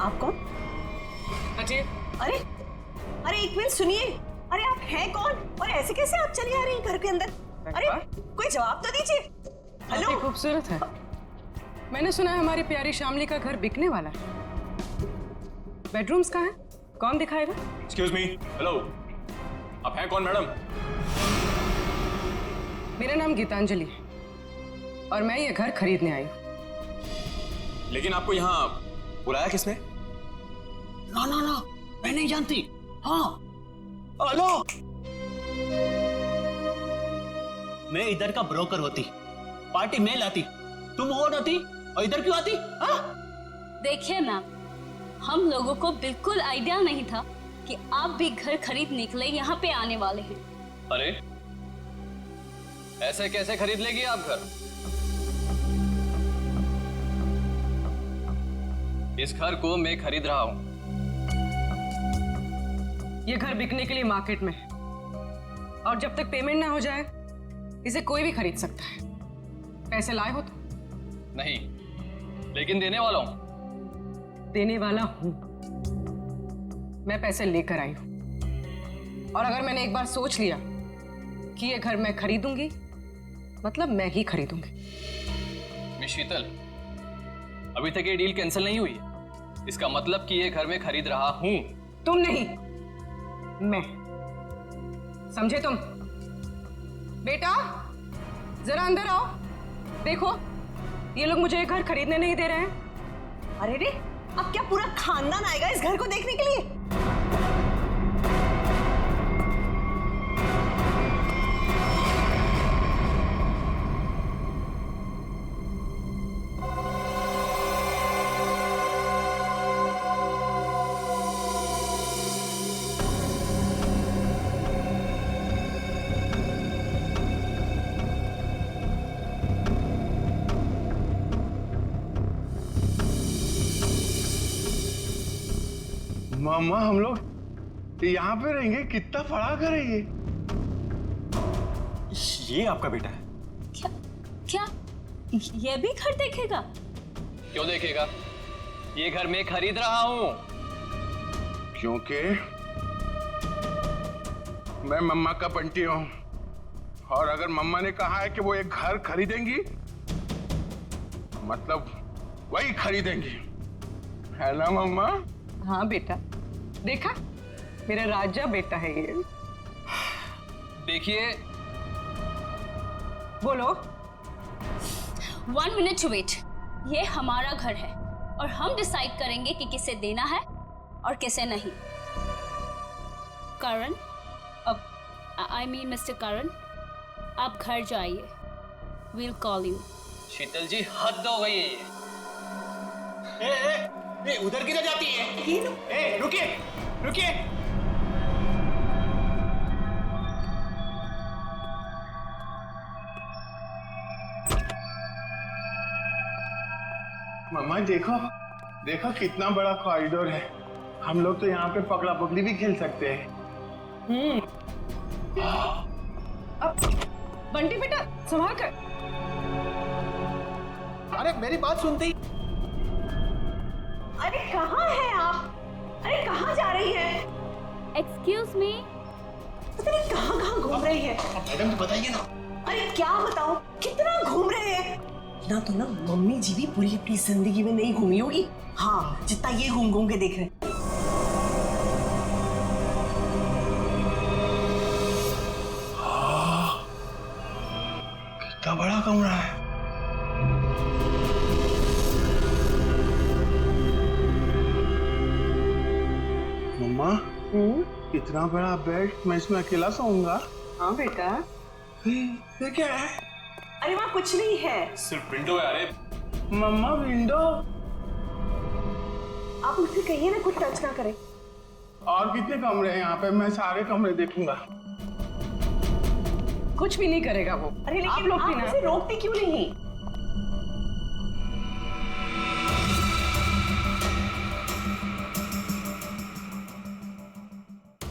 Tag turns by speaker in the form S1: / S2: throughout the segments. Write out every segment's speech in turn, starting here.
S1: आप कौन?
S2: हटिए।
S1: अरे अरे एक मिनट सुनिए। अरे आप हैं कौन और ऐसे कैसे आप चली आ रही हैं घर के अंदर? अरे कोई जवाब तो दीजिए। हेलो।
S2: काफी खूबसूरत है। मैंने सुना है हमारी प्यारी शामली का घर बिकने वाला है। बेडरूम्स कहाँ हैं? कौन दिखाएगा?
S3: एक्सक्यूज मी, हेलो, आप हैं कौन मैडम?
S2: मेरा नाम गीतांजलि है और मैं ये घर खरीदने आई हूँ।
S3: लेकिन आपको यहाँ बुलाया किसने?
S4: ना ना ना, मैं नहीं जानती। हाँ, हेलो, मैं इधर का ब्रोकर होती, पार्टी में लाती, तुम हो होती और इधर क्यों आती? हाँ?
S5: देखिए मैम, हम लोगों को बिल्कुल आइडिया नहीं था कि आप भी घर खरीदने के लिए यहाँ पे आने वाले हैं।
S3: अरे ऐसे कैसे खरीद लेगी आप घर? इस घर को मैं खरीद रहा हूं।
S2: ये घर बिकने के लिए मार्केट में है और जब तक पेमेंट ना हो जाए इसे कोई भी खरीद सकता है। पैसे लाए हो तो?
S3: नहीं, लेकिन देने वाला हूं।
S2: देने वाला हूं। मैं पैसे लेकर आई हूं और अगर मैंने एक बार सोच लिया कि ये घर मैं खरीदूंगी मतलब मैं ही खरीदूंगी।
S3: मिस शीतल, अभी तक ये डील कैंसिल नहीं हुई है। इसका मतलब कि ये घर मैं खरीद रहा हूं।
S2: तुम नहीं, मैं। समझे तुम? बेटा जरा अंदर आओ। देखो ये लोग मुझे घर खरीदने नहीं दे रहे हैं।
S1: अरे रे, अब क्या पूरा खानदान आएगा इस घर को देखने के लिए?
S6: मामा हम लोग यहाँ पे रहेंगे? कितना बड़ा घर है ये?
S3: ये आपका बेटा है?
S5: क्या क्या ये भी घर देखेगा?
S3: क्यों देखेगा? ये घर मैं खरीद रहा हूं।
S6: क्योंकि मैं मम्मा का बंटी हूँ और अगर मम्मा ने कहा है कि वो एक घर खरीदेंगी मतलब वही खरीदेंगी, है ना मम्मा?
S2: हाँ बेटा, देखा मेरा राजा बेटा है ये।
S3: देखिए,
S2: बोलो।
S5: 1 मिनट वेट। ये हमारा घर है और हम डिसाइड करेंगे कि किसे देना है और किसे नहीं। करण, अब आई मीन मिस्टर करण, आप घर जाइए। We'll call you.
S3: Sheetal ji हद हो गई है ये।
S4: ए, उधर किधर जाती है? ए, रुकिए, रुकिए।
S6: मम्मा देखो, देखो कितना बड़ा कॉरिडोर है। हम लोग तो यहाँ पे पकड़ा पकड़ी भी खेल सकते हैं।
S2: अब बंटी बेटा संभाल कर।
S4: अरे मेरी बात सुनते ही।
S1: अरे कहाँ हैं आप? अरे कहाँ जा रही हैं?
S5: Excuse me.
S1: पता नहीं कहाँ कहाँ घूम रही है।
S4: मैडम तो बताइए ना।
S1: अरे क्या बताऊं, कितना घूम रहे हैं। ना तो ना मम्मी जी भी पूरी अपनी जिंदगी में नहीं घूमी होगी, हाँ, जितना ये घूम घूम के देख रहे हैं।
S6: कितना बड़ा कमरा है। मम्मा, इतना बड़ा बेड, मैं इसमें अकेला सोऊंगा?
S2: हाँ बेटा।
S6: ये क्या है?
S1: अरे वहाँ कुछ नहीं है।
S3: सिर्फ विंडो है। अरे
S6: मम्मा विंडो।
S1: आप मुझसे कहिए ना कुछ टच ना करें।
S6: और कितने कमरे हैं यहाँ पे? मैं सारे कमरे देखूंगा।
S2: कुछ भी नहीं करेगा वो।
S1: अरे लेकिन
S2: आप लोग भी ना।
S1: मुझे रोकते क्यों नहीं?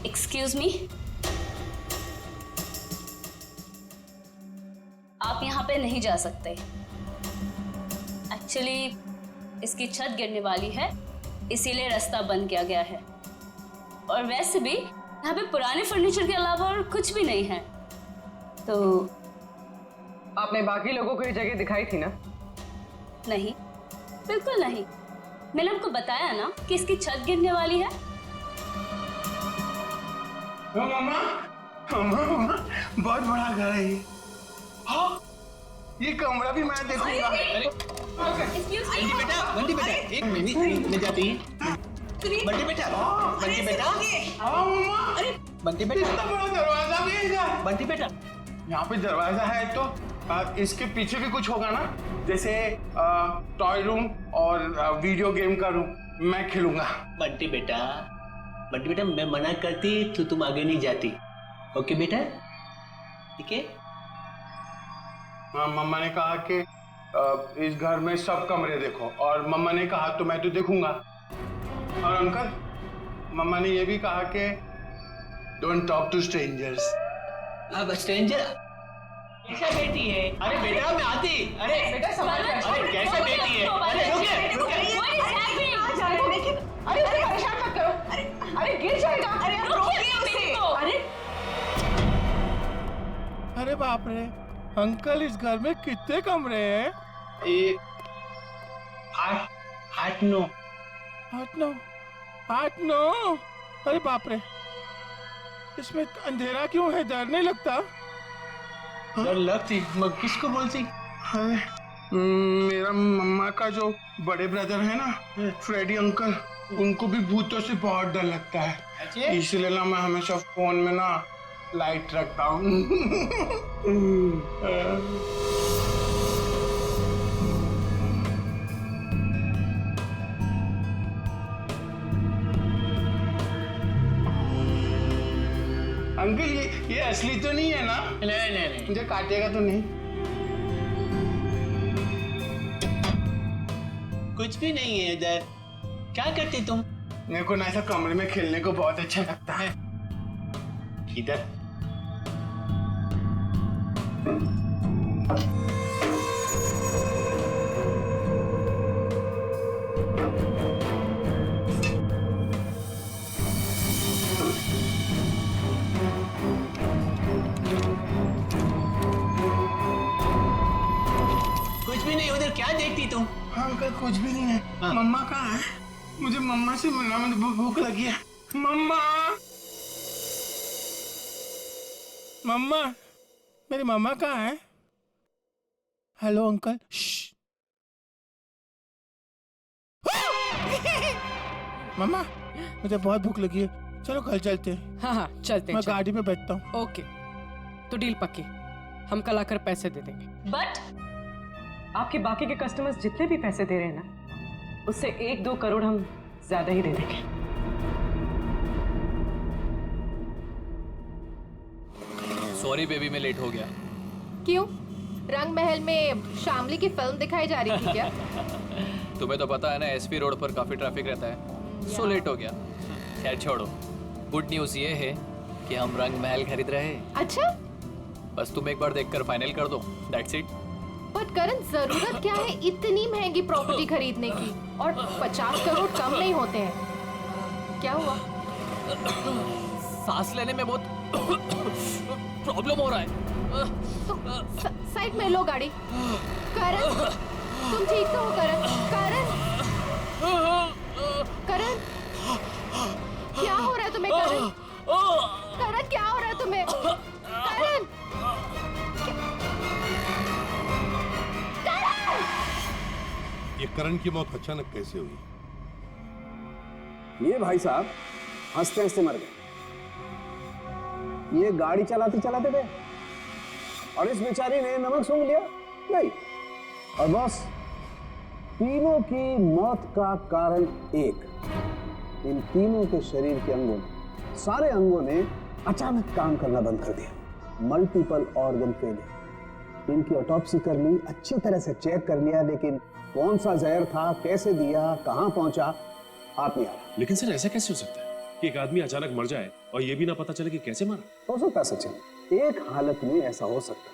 S5: Excuse me. आप यहाँ पे नहीं जा सकते। एक्चुअली इसकी छत गिरने वाली है इसीलिए रास्ता बंद किया गया है। और वैसे भी यहाँ पे पुराने फर्नीचर के अलावा और कुछ भी नहीं है। तो
S2: आपने बाकी लोगों को ये जगह दिखाई थी ना?
S5: नहीं, बिल्कुल नहीं। मैंने आपको बताया ना कि इसकी छत गिरने वाली है।
S6: मम्मा मम्मा बहुत बड़ा घर है ये। हाँ, ये कमरा भी मैं देखूंगा।
S4: बंटी बेटा, बंटी बेटा, एक मिनट ले जाती है। बंटी बेटा, बंटी बेटा,
S6: हाँ मम्मा,
S4: बंटी बेटा,
S6: इतना बड़ा दरवाजा भी है इधर।
S4: बंटी बेटा।
S6: यहाँ पे दरवाजा है तो इसके पीछे भी कुछ होगा ना, जैसे टॉय रूम और वीडियो गेम का रूम। मैं खेलूंगा।
S4: बंटी बेटा, बंटी बेटा, मैं मना करती तो तुम आगे नहीं जाती। ओके बेटा, ठीक है?
S6: हाँ, मम्मा ने कहा कि इस घर में सब कमरे देखो, और मम्मा ने कहा तो मैं तो देखूंगा। और अंकल, मम्मा ने ये भी कहा कि डोंट टॉक टू स्ट्रेंजर्स।
S4: अब स्ट्रेंजर कैसा बेटी है? अरे बेटा मैं आती। अरे
S2: बेटा संभाल कर।
S4: अरे कैसा बेटी है? अरे रुकिए रुकिए।
S2: अरे उसे परेशान मत करो। अरे गिर जाएगा। अरे आप रोकिए उसे। अरे
S6: अरे बाप रे अंकल, इस घर में कितने कमरे हैं?
S4: एक आठ नौ।
S6: 8-9। अरे बाप रे, इसमें अंधेरा क्यों है? डर नहीं लगता?
S4: डर लगती, मैं किसको बोलती?
S6: मेरा मम्मा का जो बड़े ब्रदर है ना, फ्रेडी अंकल, उनको भी भूतों से बहुत डर लगता है। इसलिए ना मैं हमेशा फोन में ना लाइट रखता हूँ। अंकल, ये असली तो नहीं है ना?
S4: नहीं।
S6: मुझे काटेगा तो नहीं?
S4: कुछ भी नहीं है इधर। क्या करते तुम?
S6: मेरे को ना ऐसा कमरे में खेलने को बहुत अच्छा लगता है।
S4: इधर कुछ भी नहीं। उधर क्या देखती तुम?
S6: हाँ अंकल, कुछ भी नहीं है।
S4: हाँ।
S6: मम्मा कहाँ है? मुझे मम्मा से मिलना, मुझे भूख लगी है। मम्मा, मम्मा, मेरी मम्मा कहाँ है? Hello uncle. मम्मा, मुझे बहुत भूख लगी है, चलो घर चलते हैं।
S2: हाँ चलते
S6: मैं
S2: हैं।
S6: गाड़ी में बैठता हूँ।
S2: ओके, तो डील पक्की। हम कल आकर पैसे दे देंगे।
S5: बट
S2: आपके बाकी के कस्टमर्स जितने भी पैसे दे रहे हैं ना, उससे 1-2 करोड़ हम ज्यादा ही दे देंगे।
S3: सॉरी बेबी, मैं लेट हो गया।
S7: क्यों? रंग महल में शामली की फिल्म दिखाई जा रही थी क्या?
S3: तुम्हें तो पता है ना, एसपी रोड पर काफी ट्रैफिक रहता है, सो लेट हो गया। खैर छोड़ो, गुड न्यूज ये है कि हम रंग महल खरीद रहे हैं।
S7: अच्छा,
S3: बस तुम एक बार देखकर फाइनल कर दो, दैट्स इट।
S7: बट करण, जरूरत क्या है इतनी महंगी प्रॉपर्टी खरीदने की? और 50 करोड़ कम नहीं होते हैं। क्या हुआ?
S3: सांस लेने में बहुत प्रॉब्लम हो रहा है।
S7: तो साइड में लो गाड़ी। करण, तुम ठीक तो हो? करण, करण, क्या हो रहा है तुम्हें? करण, क्या हो रहा है तुम्हें? करण,
S8: ये करण की मौत अचानक कैसे हुई?
S9: ये भाई साहब हंसते हंसते मर गए। ये गाड़ी चलाते चलाते गए और इस बेचारी ने नमक सूंघ लिया, नहीं। और बस तीनों की मौत का कारण एक, इन तीनों के शरीर के अंगों ने, सारे अंगों ने अचानक काम करना बंद कर दिया। Multiple organ failure. इनकी ऑटोप्सी कर ली, अच्छी तरह से चेक कर लिया, लेकिन कौन सा जहर था, कैसे दिया, कहां पहुंचा, हाथ नहीं आ रहा।
S8: लेकिन सर ऐसा कैसे हो सकता है कि एक आदमी अचानक मर जाए और ये भी ना पता चले कि कैसे मरा?
S9: हो सकता है सचिन, एक हालत में ऐसा हो सकता है,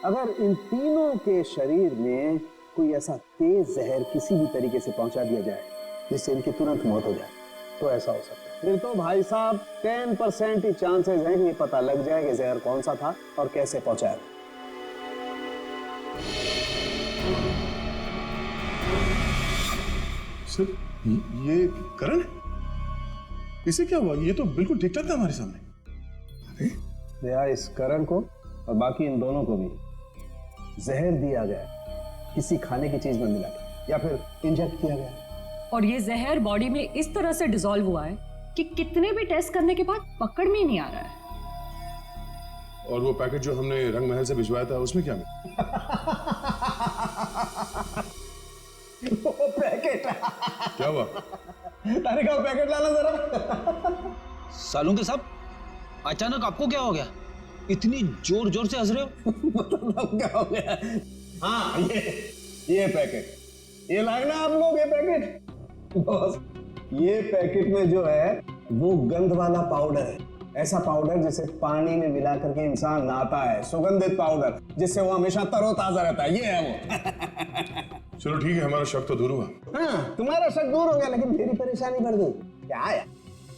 S9: अगर इन तीनों के शरीर में कोई ऐसा तेज जहर किसी भी तरीके से पहुंचा दिया जाए जिससे इनकी तुरंत मौत हो जाए, तो ऐसा हो सकता है। फिर तो भाई साहब 10% ही चांसेस हैं कि ये पता लग जाए कि जहर कौन सा था और कैसे पहुंचाया।
S6: सर ये करण है? इसे क्या हुआ? ये तो बिल्कुल ठीक ठाक था हमारे सामने। अरे
S9: दया, इस करण को और बाकी इन दोनों को भी जहर दिया गया, किसी खाने की चीज में मिला के या फिर इंजेक्ट किया गया।
S2: और ये जहर बॉडी में इस तरह से डिसॉल्व हुआ है कि कितने भी टेस्ट करने के बाद पकड़ में ही नहीं आ रहा है।
S6: और वो पैकेट जो हमने रंग महल से भिजवाया था उसमें क्या मिला?
S9: वो पैकेट
S6: क्या हुआ?
S9: अरे का पैकेट लाना जरा।
S4: सालू के साहब, अचानक आपको क्या हो गया? इतनी जोर जोर से हंस रहे हो?
S9: मतलब क्या हो गया? हाँ, ये पैकेट, ये लाए ना आप लोग ये पैकेट। बॉस, ये पैकेट में जो है वो गंध वाला पाउडर है, ऐसा पाउडर जिसे पानी में मिला करके इंसान नहाता है, सुगंधित पाउडर जिससे वो हमेशा तरोताजा रहता है, ये है वो।
S6: चलो ठीक है, हमारा शक तो दूर हुआ।
S9: हाँ, तुम्हारा शक दूर हो गया, लेकिन मेरी परेशानी बढ़ गई। क्या है,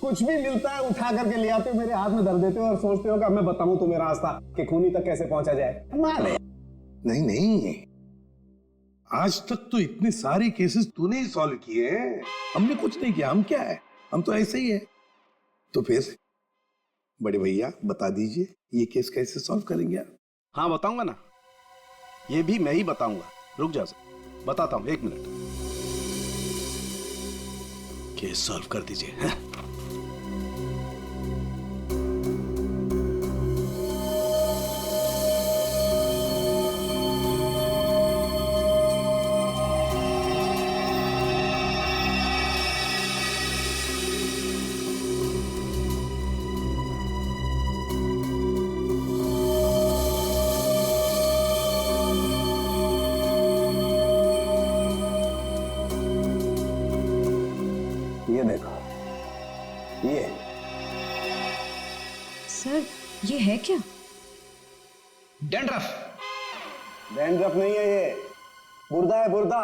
S9: कुछ भी मिलता है उठा करके ले आते हो, मेरे हाथ में धर देते हो और सोचते हो कि अब मैं बताऊं तुम्हें रास्ता कि खूनी तक कैसे पहुंचा जाए। माले
S6: नहीं नहीं, आज तक तो इतने सारे केसेस तूने ही सॉल्व किए हैं, हमने कुछ नहीं किया। हम क्या है, हम तो ऐसे ही है। तो फिर बड़े भैया बता दीजिए ये केस कैसे सॉल्व करेंगे आप?
S9: हाँ बताऊंगा ना, ये भी मैं ही बताऊंगा। रुक जा, बताता हूं, 1 मिनट। केस सॉल्व कर दीजिए। है? ये देखो, ये
S2: सर ये है क्या?
S4: डैंड्रफ।
S9: डैंड्रफ नहीं है, ये बुर्दा है, बुर्दा।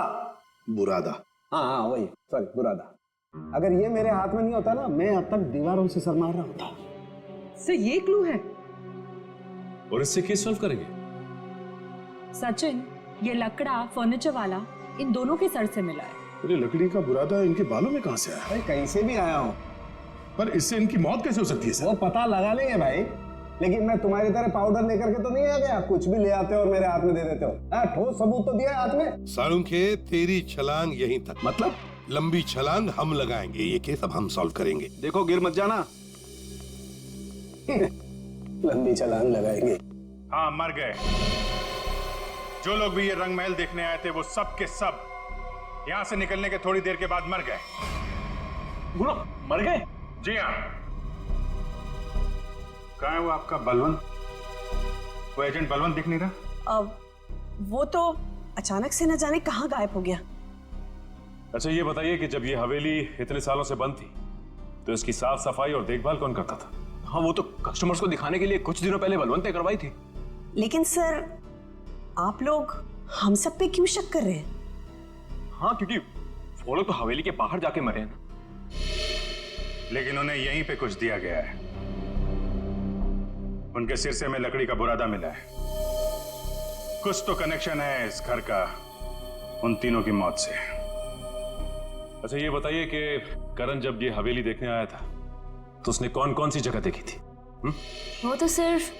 S6: बुरादा।
S9: हाँ वही, सॉरी, बुरादा। अगर ये मेरे हाथ में नहीं होता ना, मैं अब तक दीवारों से सर मार रहा होता।
S2: सर ये क्लू है।
S8: और इससे केस सॉल्व करेंगे?
S2: सचिन, ये लकड़ा फर्नीचर वाला इन दोनों के सर से मिला है।
S6: अरे लकड़ी का बुरादा इनके बालों में कहां से आया?
S9: अरे कहीं से भी आया हूं,
S6: पर इससे इनकी मौत कैसे हो सकती है सर?
S9: वो पता लगा लेंगे भाई, लेकिन मैं तुम्हारी तरह पाउडर लेकर के तो नहीं आ गया। कुछ भी ले आते हो और मेरे हाथ में दे देते हो। ठोस सबूत तो दिया है हाथ में।
S10: सालुंखे, तेरी छलांग यहीं तक।
S9: मतलब
S10: लंबी छलांग हम लगाएंगे, ये केस अब हम सॉल्व करेंगे।
S9: देखो, गिर मत जाना। लंबी छलांग लगाएंगे।
S6: हाँ, मर गए। जो लोग भी ये रंग महल देखने आए थे वो सब के सब यहाँ से निकलने के थोड़ी देर के बाद मर गए।
S8: गुरु मर गए?
S6: जी हाँ। कहाँ है वो आपका बलवंत? वो एजेंट बलवंत दिख नहीं रहा।
S1: अब वो तो अचानक से न जाने कहाँ गायब हो गया।
S8: अच्छा ये बताइए कि जब ये हवेली इतने सालों से बंद थी तो इसकी साफ सफाई और देखभाल कौन करता था?
S11: हाँ, वो तो कस्टमर्स को दिखाने के लिए कुछ दिनों पहले बलवंत ने करवाई थी।
S1: लेकिन सर, आप लोग हम सब पे क्यों शक कर रहे हैं?
S11: हाँ, क्योंकि वो लोग तो हवेली के बाहर जाके मरे हैं ना।
S6: लेकिन उन्हें यहीं पे कुछ दिया गया है। उनके सिरसे में लकड़ी का बुरादा मिला है। कुछ तो कनेक्शन है इस घर का उन तीनों की मौत से।
S8: अच्छा ये बताइए कि करण जब ये हवेली देखने आया था तो उसने कौन कौन सी जगह देखी थी?
S5: वो तो सिर्फ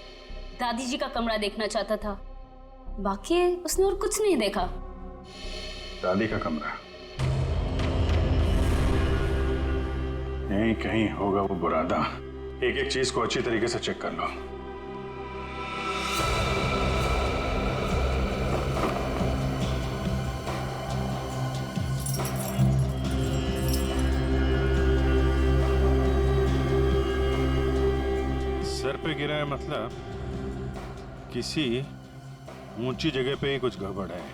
S5: दादी जी का कमरा देखना चाहता था, बाकी उसने और कुछ नहीं देखा।
S6: दादी का कमरा यहीं कहीं होगा वो बुरादा। एक एक चीज को अच्छी तरीके से चेक कर लो। सर पे गिरा है मतलब किसी ऊंची जगह पे ही कुछ गड़बड़ है।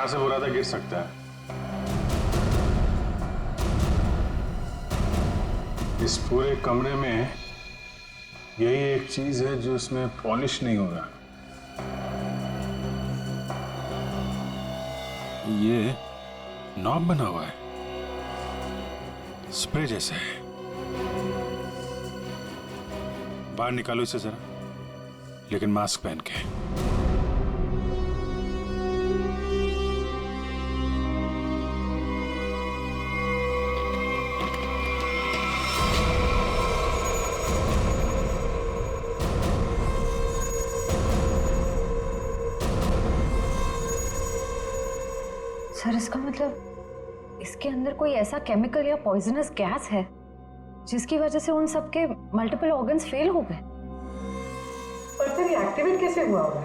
S6: यहाँ से बुरादा गिर सकता है। इस पूरे कमरे में यही एक चीज है जो इसमें पॉलिश नहीं हो रहा। ये नॉब बना हुआ है, स्प्रे जैसा है। बाहर निकालो इसे जरा, लेकिन मास्क पहन के।
S12: सर इसका मतलब इसके अंदर कोई ऐसा केमिकल या पॉइजनस गैस है जिसकी वजह से उन सबके मल्टीपल ऑर्गन्स फेल हो गए।
S1: पर फिर ये एक्टिवेट कैसे हुआ होगा?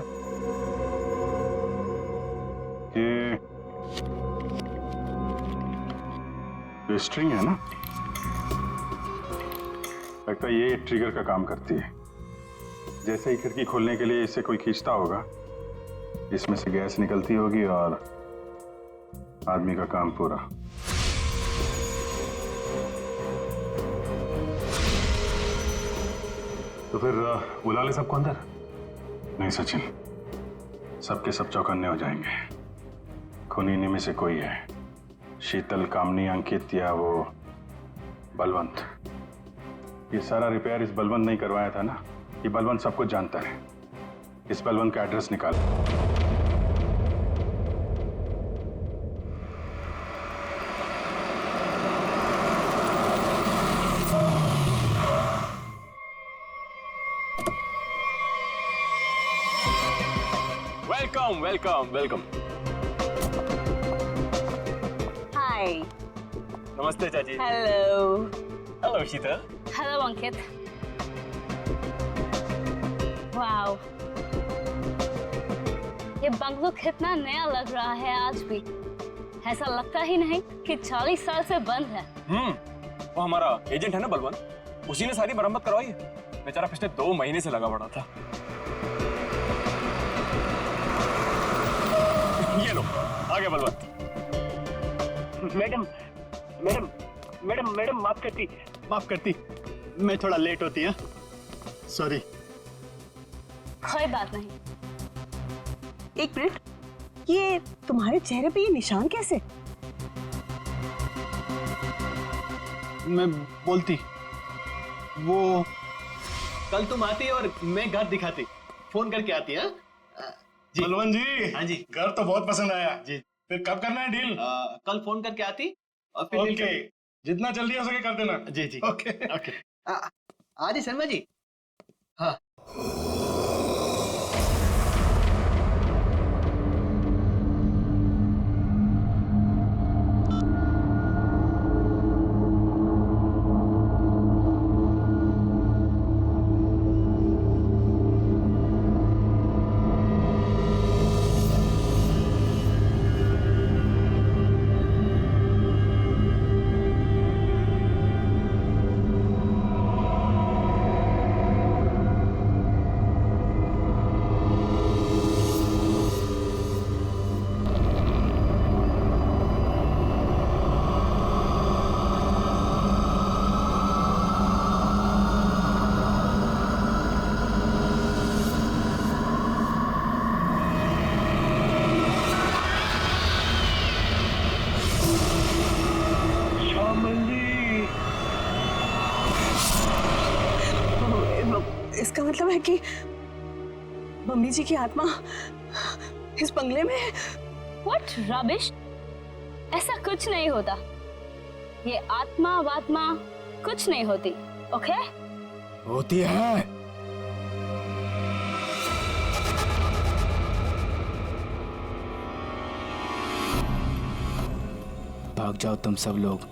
S6: ये स्ट्रिंग है ना, लगता है ये ट्रिगर का काम करती है। जैसे ही खिड़की खोलने के लिए इसे कोई खींचता होगा, इसमें से गैस निकलती होगी और आदमी का काम पूरा। तो फिर बुला ले सबको अंदर। नहीं सचिन, सबके सब चौकन्ने हो जाएंगे। खूनी इन्हीं में से कोई है, शीतल, कामनी, अंकित या वो बलवंत। ये सारा रिपेयर इस बलवंत नहीं करवाया था ना। ये बलवंत सब कुछ जानता है। इस बलवंत का एड्रेस निकाल।
S11: Welcome welcome welcome.
S5: हाय।
S11: नमस्ते चाची।
S5: Hello.
S11: Hello Sheetal.
S5: Hello Ankit. Wow, ये बंगलो कितना नया लग रहा है आज भी। ऐसा लगता ही नहीं कि 40 साल से बंद है।
S11: वो हमारा एजेंट है ना बलवंत, उसी ने सारी मरम्मत करवाई है। बेचारा पिछले 2 महीने से लगा पड़ा था। ये लो आ गया Balwant.
S4: Madam madam madam madam माफ करती, मैं थोड़ा लेट होती है, सॉरी।
S5: कोई बात नहीं।
S1: एक मिनट, ये तुम्हारे चेहरे पे ये निशान कैसे?
S4: मैं बोलती, वो कल तुम आती और मैं घर दिखाती, फोन करके आती है। जी
S6: बलवंत जी।
S4: हाँ जी।
S6: घर तो बहुत पसंद आया
S4: जी।
S6: फिर कब करना है डील?
S4: कल फोन करके आती और फिर
S6: ओके, जितना जल्दी हो सके कर देना।
S4: जी जी
S6: ओके
S4: ओके। आदि शर्मा जी। हाँ
S1: इसका मतलब है कि मम्मी जी की आत्मा इस बंगले में है।
S5: What rubbish? ऐसा कुछ नहीं होता। ये आत्मा वात्मा कुछ नहीं होती, ओके?
S13: होती है। भाग जाओ तुम सब लोग,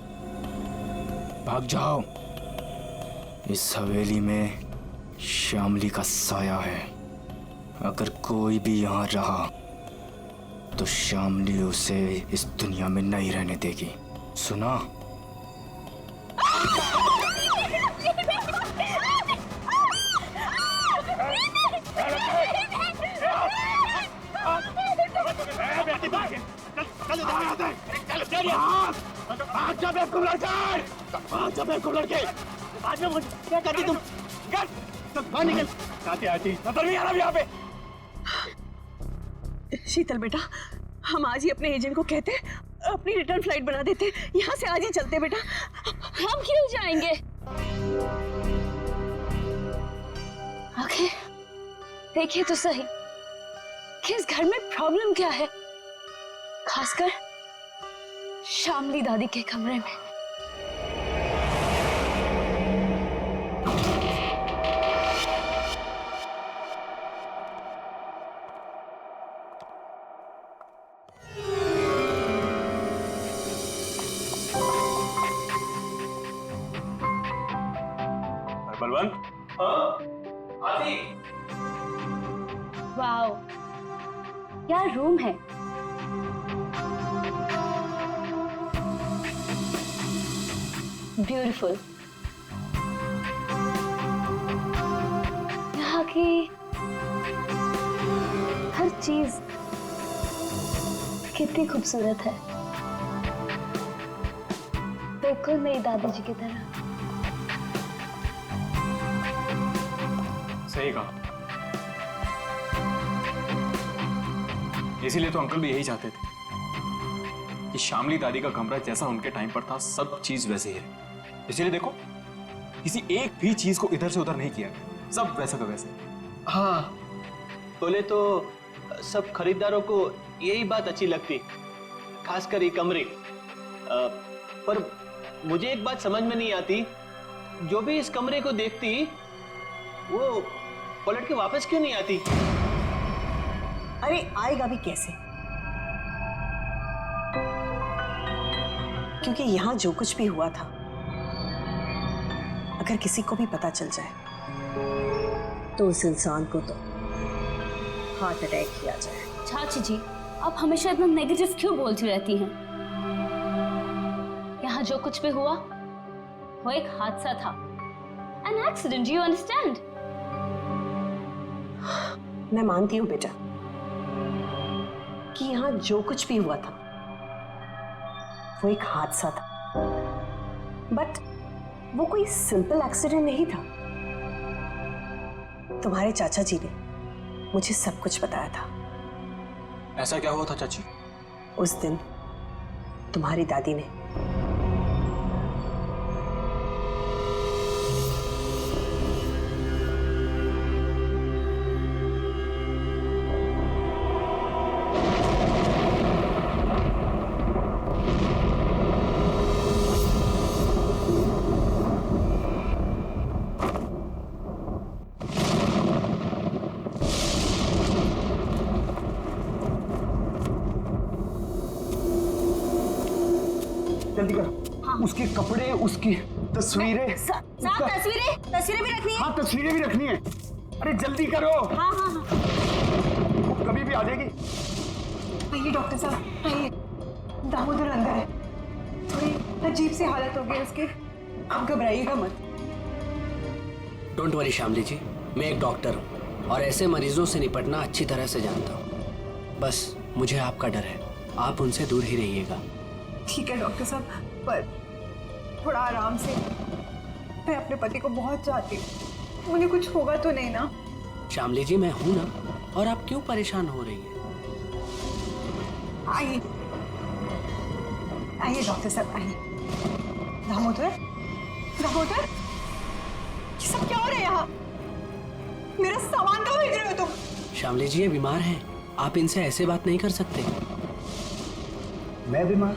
S13: भाग जाओ। इस हवेली में श्यामली का साया है। अगर कोई भी यहाँ रहा तो श्यामली उसे इस दुनिया में नहीं रहने देगी, सुना?
S9: निकाल दे यहाँ से। भाग जा बेवकूफ लड़के, भाग जा बेवकूफ लड़के। आज में मुझे क्या करती तुम? बाहर निकल। आती आती नजर नहीं आ रहा यहाँ पे।
S1: शीतल बेटा, हम आज ही अपने एजेंट को कहते अपनी रिटर्न फ्लाइट बना देते, यहाँ से आज ही चलते बेटा।
S5: हम क्यों जाएंगे? आखिर देखिए तो सही कि इस घर में प्रॉब्लम क्या है, खासकर शामली दादी के कमरे में।
S11: बलवंत,
S3: आदि।
S5: वाओ, क्या रूम है। ब्यूटीफुल। यहाँ की हर चीज कितनी खूबसूरत है, बिल्कुल मेरी दादी जी की तरह।
S11: सही कहा। इसीलिए तो अंकल भी यही चाहते थे कि शामली दादी का कमरा जैसा उनके टाइम पर था, सब चीज वैसे ही है। इसीलिए देखो, किसी एक भी चीज को इधर से उधर नहीं किया गया, सब वैसा का वैसे।
S4: हाँ, बोले तो सब खरीदारों को यही बात अच्छी लगती, खासकर ये कमरे। पर मुझे एक बात समझ में नहीं आती, जो भी इस कमरे को देखती वो पलट के वापस क्यों नहीं आती?
S1: अरे आएगा भी कैसे, क्योंकि यहाँ जो कुछ भी हुआ था, अगर किसी को भी पता चल जाए तो उस इंसान को तो हार्ट अटैक किया जाए।
S5: चाची जी, आप हमेशा इतना नेगेटिव क्यों बोलती रहती हैं? यहाँ जो कुछ भी हुआ वो एक हादसा था, an accident, you understand?
S1: मैं मानती हूँ बेटा कि यहाँ जो कुछ भी हुआ था वो एक हादसा था, बट वो कोई सिंपल एक्सीडेंट नहीं था। तुम्हारे चाचा जी ने मुझे सब कुछ बताया था।
S11: ऐसा क्या हुआ था चाची?
S1: उस दिन तुम्हारी दादी ने
S9: जल्दी कर। हाँ। उसके कपड़े, उसकी तस्वीरें।
S1: तस्वीरें भी रखनी है।
S9: हाँ, तस्वीरें भी रखनी है। अरे जल्दी करो।
S1: हाँ हाँ हाँ।
S9: वो कभी भी आ जाएगी।
S2: आइए डॉक्टर साहब, आइए। दामोदर अंदर है, थोड़ी अजीब सी हालत हो गई उसकी, आप घबराइएगा मत।
S14: डोंट वरी शामली जी, मैं एक डॉक्टर हूँ और ऐसे मरीजों से निपटना अच्छी तरह से जानता हूँ। बस मुझे आपका डर है, आप उनसे दूर ही रहिएगा।
S2: ठीक है डॉक्टर साहब, पर थोड़ा आराम से। मैं अपने पति को बहुत चाहती हूँ, उन्हें कुछ होगा तो नहीं ना?
S14: शामली जी, मैं हूं ना, और आप क्यों परेशान हो रही हैं?
S2: आइए आइए डॉक्टर साहब, आइए। दामोदर, दामोदर, ये सब क्या हो रहा है यहाँ? मेरा सामान कहाँ भेज रहे हो तुम?
S14: शामली जी, ये बीमार हैं, आप इनसे ऐसे बात नहीं कर सकते।
S9: मैं बीमार?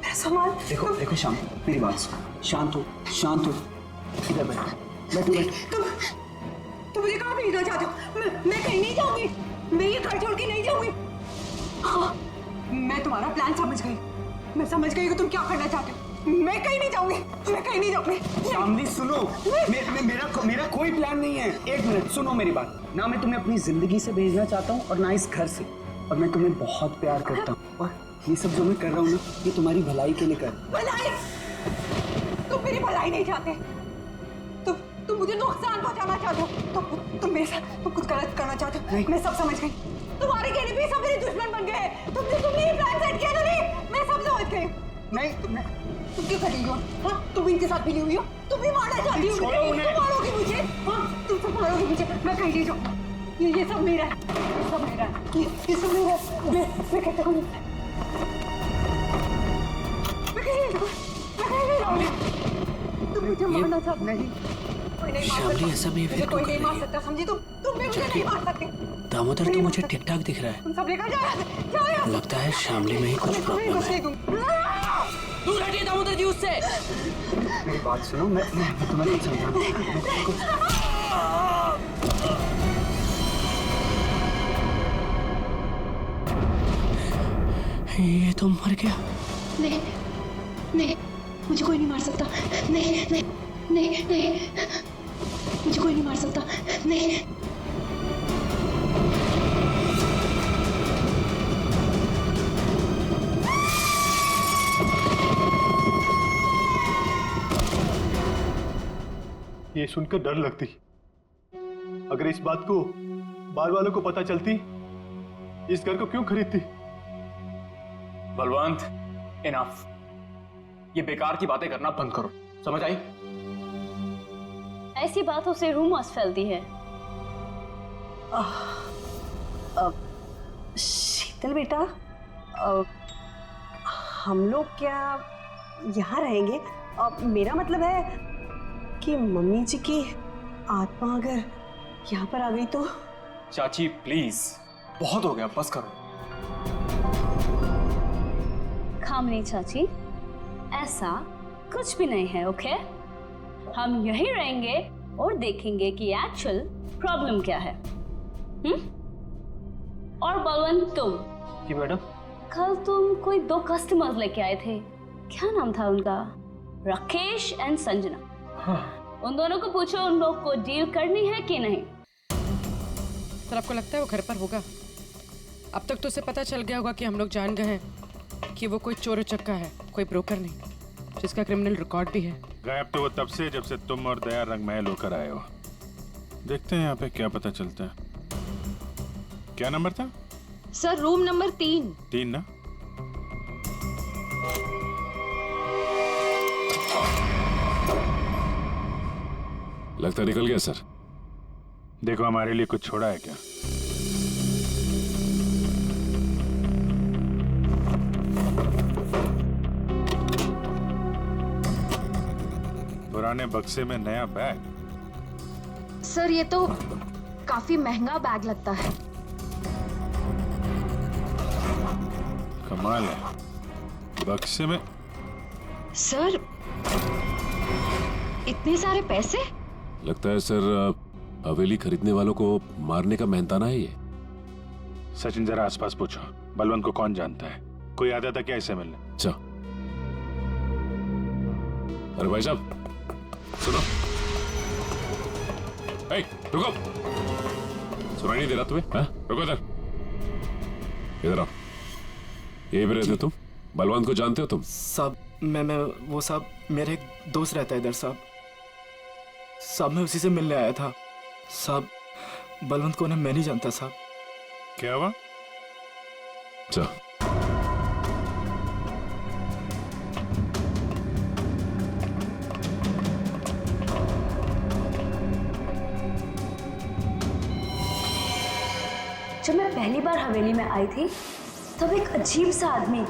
S2: मेरा सामान।
S9: देखो देखो शाम, मेरी बात सुनो, शांत हो, शांत हो। इधर बैठ, बैठो बैठो।
S2: तुम मुझे कहाँ भेजना चाहते हो? मैं कहीं नहीं जाऊंगी, मैं ये घर छोड़ के नहीं जाऊंगी। हाँ, मैं तुम्हारा प्लान समझ गई, मैं समझ गई कि तुम क्या करना चाहते हो। मैं कहीं नहीं जाऊंगी, मैं कहीं नहीं जाऊंगी।
S9: शामली सुनो, मेरा कोई प्लान नहीं है। एक मिनट सुनो मेरी बात। ना मैं तुम्हें अपनी जिंदगी से भेजना चाहता हूँ और ना इस घर से, और मैं तुम्हें बहुत प्यार करता हूँ, और ये सब जो मैं कर रहा हूँ ना, ये तुम्हारी भलाई के लिए कर।
S2: भलाई? तुम मेरी भलाई नहीं चाहते, तुम मुझे नुकसान पहुंचाना चाहते हो, तुम मेरे साथ तुम कुछ गलत करना चाहते हो। मैं सब समझ गई, तुम्हारे कहने पे सब मेरे दुश्मन बन गए। तुमने ये प्लान सेट किया था नहीं?
S1: नहीं तुम क्यों कर रही हो? हाँ, तुम इनके साथ मिली हुई हो, तुम भी मारना चाहती हो मुझे, तुम मारोगी मुझे, हाँ, तुम सब मारोगी मुझे, मैं कहीं नहीं जाऊँ, ये सब मेरा है, ये सब मेरा है, ये सब मेरा है, मैं कहता हूँ, मैं कहीं नहीं जाऊँगी, तुम मुझे मारना चाहती नहीं, कोई नहीं मार
S14: शामली ऐसा भी फिर
S1: कोई नहीं मार सकता, समझी तुम भी मुझे नहीं मार सकते।
S14: दामोदर तो मुझे ठीक ठाक दिख रहा है।
S1: तुम सब लेकर जाओ,
S14: लगता है शामली में ही कुछ प्रॉब्लम है।
S2: दूर हटिए दामोदर जी उससे।
S9: मेरी बात सुनो, मैं तुम्हें नहीं समझा।
S14: ये तो मर गया।
S5: नहीं नहीं, मुझे कोई नहीं मार सकता, नहीं नहीं नहीं नहीं, मुझे कोई नहीं मार सकता, नहीं।
S4: ये सुनकर डर लगती। अगर इस बात को बार वालों को पता चलती, इस घर को क्यों खरीदती?
S11: बलवंत, इनफ। ये बेकार की बातें करना बंद करो, समझ आई?
S5: ऐसी बातों से रूमर्स फैलती है।
S1: शीतल बेटा, हम लोग क्या यहाँ रहेंगे? मेरा मतलब है कि मम्मी जी की आत्मा अगर यहाँ पर आ गई तो?
S11: चाची प्लीज, बहुत हो गया, बस करो।
S5: खामनी चाची, ऐसा कुछ भी नहीं है, ओके? हम यहीं रहेंगे और देखेंगे कि एक्चुअल प्रॉब्लम क्या है। और बलवंत, तुम
S4: जी मैडम?
S5: कल तुम कोई 2 कस्टमर्स लेके आए थे, क्या नाम था उनका? राकेश एंड संजना।
S4: हाँ।
S5: उन दोनों को पूछो उन लोग को डील करनी है कि नहीं।
S2: सर आपको लगता है वो घर पर होगा? अब तक तो उसे पता चल गया होगा कि हम लोग जान गए हैं कि वो कोई चोर उचक्का है, कोई ब्रोकर नहीं, जिसका क्रिमिनल रिकॉर्ड भी है।
S6: गायब तो वो तब से जब से तुम और दया रंग महल होकर आए हो। देखते हैं यहाँ पे क्या पता चलता है। क्या नंबर था?
S7: Sir room number 3।
S6: 3 ना?
S8: लगता निकल गया सर।
S6: देखो हमारे लिए कुछ छोड़ा है क्या? पुराने बक्से में नया बैग?
S7: सर ये तो काफी महंगा बैग लगता है।
S6: कमाल है, बक्से में।
S7: सर इतने सारे पैसे?
S8: लगता है सर हवेली खरीदने वालों को मारने का मेहनताना है ये।
S6: सचिन जरा आसपास पूछो, बलवंत को कौन जानता है? कोई आता था क्या इसे मिलने?
S8: अच्छा। अरे भाई साहब सुनो। ए, रुको। सुनाई नहीं दे रहा तुम्हें? हाँ? रुको इधर, इधर आओ। यही पे रहते तुम? बलवंत को जानते हो तुम?
S13: साहब मैं वो साहब मेरे एक दोस्त रहता है इधर साहब। साहब मैं उसी से मिलने आया था साहब। बलवंत को मैं नहीं जानता साहब।
S6: क्या हुआ?
S8: अच्छा।
S5: जब मैं पहली बार हवेली में आई थी तब एक अजीब सा आदमी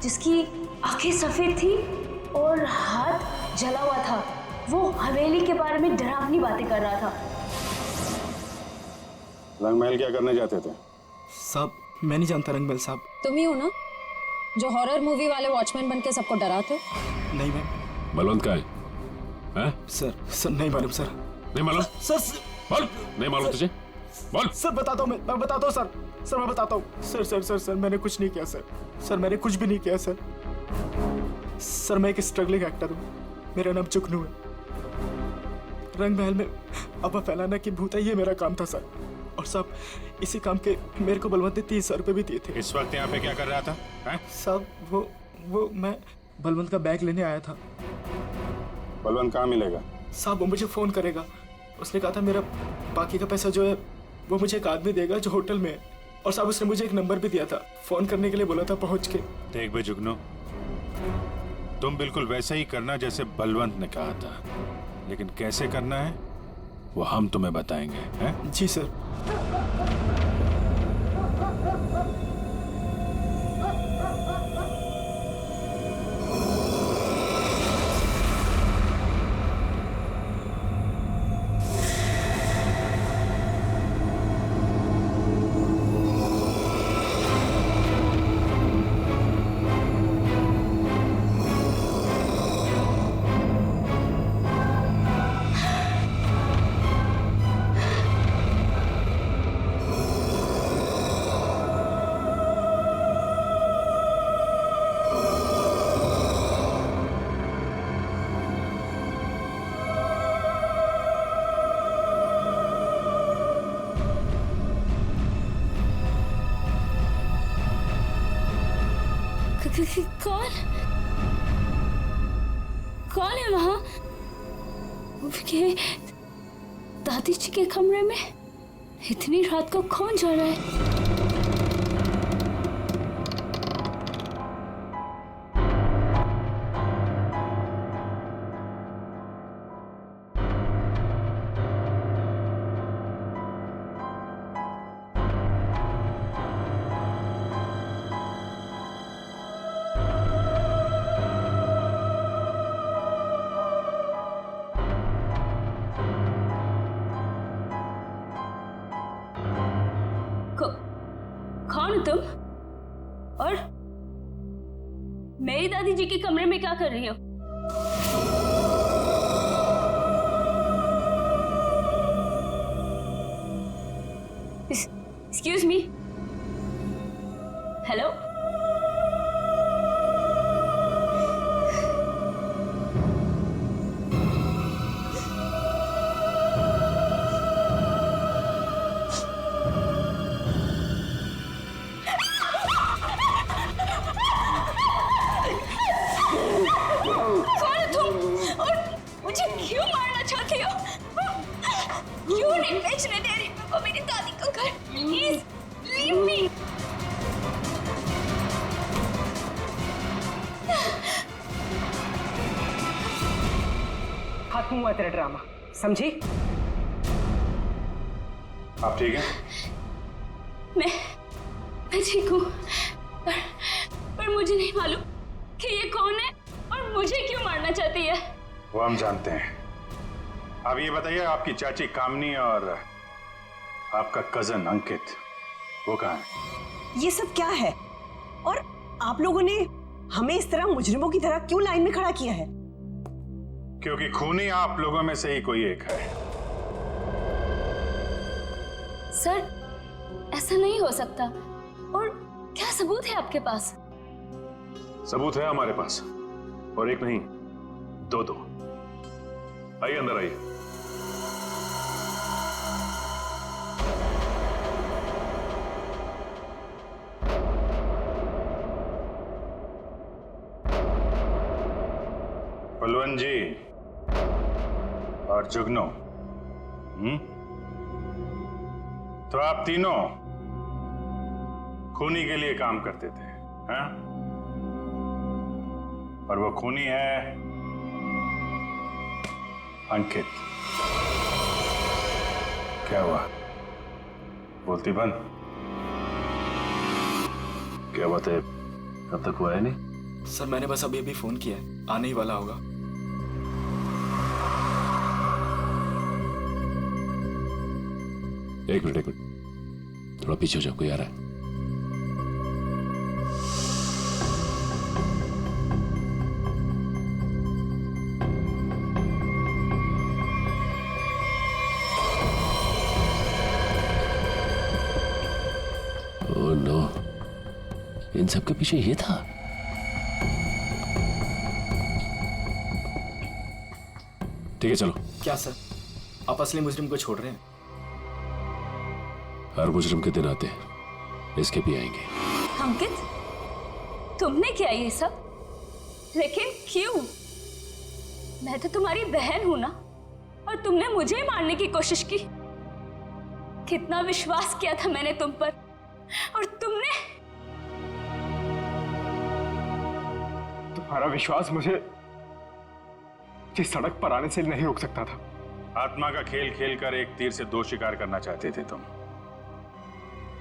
S5: जिसकी आंखें सफेद थी और हाथ जला हुआ था, वो हवेली के बारे में डरावनी बातें कर रहा था।
S9: रंगमहल क्या करने जाते थे?
S13: साहब मैं नहीं जानता रंगमहल साहब।
S12: तुम ही हो ना जो हॉरर मूवी वाले वॉचमैन बन के सबको डराते?
S13: नहीं मैम।
S8: बलवंत का है? हैं?
S13: सर नहीं मालूम सर।
S8: नहीं मालूम?
S13: सर
S8: बोल। नहीं मालूम तुझे? बोल।
S13: सर बताता हूँ, मैं बताता हूँ सर। सर मैं बताता हूँ। सर मैंने कुछ नहीं किया सर। सर मैंने कुछ भी नहीं किया सर। सर मैं एक स्ट्रगलिंग एक्टर हूँ, मेरा नाम जुगनू है। रंगमहल में अफवाह फैलाना कि भूत है, ये मेरा काम था सर। और साहब इसी काम के मेरे को बलवंत ने 30,000 रुपए भी दिए थे।
S6: इस वक्त यहाँ पे क्या कर रहा था?
S13: साहब वो मैं बलवंत का बैग लेने आया था।
S9: बलवंत कहाँ मिलेगा?
S13: साहब वो मुझे फोन करेगा। उसने कहा था मेरा बाकी का पैसा जो है वो मुझे एक आदमी देगा जो होटल में है। और साहब उसने मुझे एक नंबर भी दिया था, फोन करने के लिए बोला था पहुंच के।
S6: देख बे जुगनू,
S8: तुम बिल्कुल वैसे ही करना जैसे बलवंत ने कहा था, लेकिन कैसे करना है वो हम तुम्हें बताएंगे, हैं?
S13: जी सर।
S5: कौन कौन है वहां? दादी जी के कमरे में इतनी रात को कौन जा रहा है? कौन हो तुम? और मेरी दादी जी के कमरे में क्या कर रही हो? Excuse me. हेलो?
S2: खत्म हुआ तेरा ड्रामा, समझी?
S8: आप ठीक हैं?
S5: मैं ठीक हूँ, पर मुझे नहीं मालूम कि ये कौन है और मुझे क्यों मारना चाहती है।
S8: वो हम जानते हैं। अब ये बताइए, आपकी चाची कामनी और आपका कजन अंकित वो कहाँ है?
S1: ये सब क्या है? और आप लोगों ने हमें इस तरह मुजरिमों की तरह क्यों लाइन में खड़ा किया है?
S8: क्योंकि खूनी आप लोगों में से ही कोई एक है।
S5: सर, ऐसा नहीं हो सकता। और क्या सबूत है आपके पास?
S8: सबूत है हमारे पास, और एक नहीं, दो। आइए अंदर आइए। बलवंत जी और जुगनू, तो आप तीनों खूनी के लिए काम करते थे, हैं? और वो खूनी है अंकित। क्या हुआ? बोलती बंद। क्या बात है, अब तक हुआ है नहीं?
S13: सर, मैंने बस अभी फोन किया है, आने ही वाला होगा।
S8: एक मिनट, थोड़ा पीछे हो जाओ, कोई आ रहा है। ओह नो, इन सब के पीछे ये था। ठीक है, चलो।
S13: क्या सर, आप असली मुजरिम को छोड़ रहे हैं?
S8: हर मुजरिम के दिन आते हैं, इसके भी आएंगे।
S5: अंकित, तुमने किया ये सब? लेकिन क्यों? मैं तो तुम्हारी बहन हूं ना, और तुमने मुझे मारने की कोशिश की। कितना विश्वास किया था मैंने तुम पर, और तुमने
S11: तुम्हारा विश्वास मुझे सड़क पर आने से नहीं रोक सकता था।
S8: आत्मा का खेल खेलकर एक तीर से दो शिकार करना चाहते थे तुम।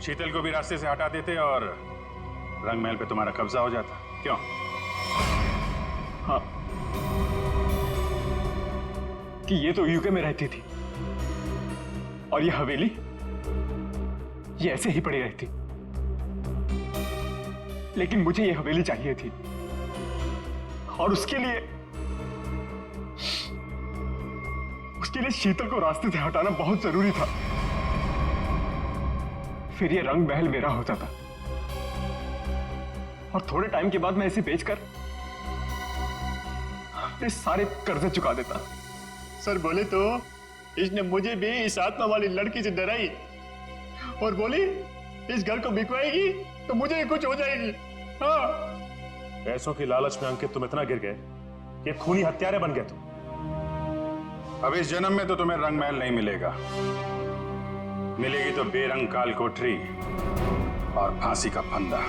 S8: शीतल को भी रास्ते से हटा देते और रंग महल पे तुम्हारा कब्जा हो जाता। क्यों?
S11: हाँ, कि ये तो यूके में रहती थी और ये हवेली ये ऐसे ही पड़ी रहती, लेकिन मुझे ये हवेली चाहिए थी और उसके लिए शीतल को रास्ते से हटाना बहुत जरूरी था। फिर ये रंग महल मेरा हो जाता और थोड़े टाइम के बाद मैं इसे बेचकर अपने सारे कर्जे चुका देता।
S6: सर बोले तो इसने मुझे भी इस आत्मा वाली लड़की से डराई और बोली इस घर को बिकवाएगी तो मुझे ही कुछ हो जाएगी। हाँ,
S8: पैसों की लालच में अंकित तुम इतना गिर गए कि खूनी हत्यारे बन गए तुम। अब इस जन्म में तो तुम्हें रंग महल नहीं मिलेगा, मिलेगी तो बेरंग काल कोठरी और फांसी का फंदा।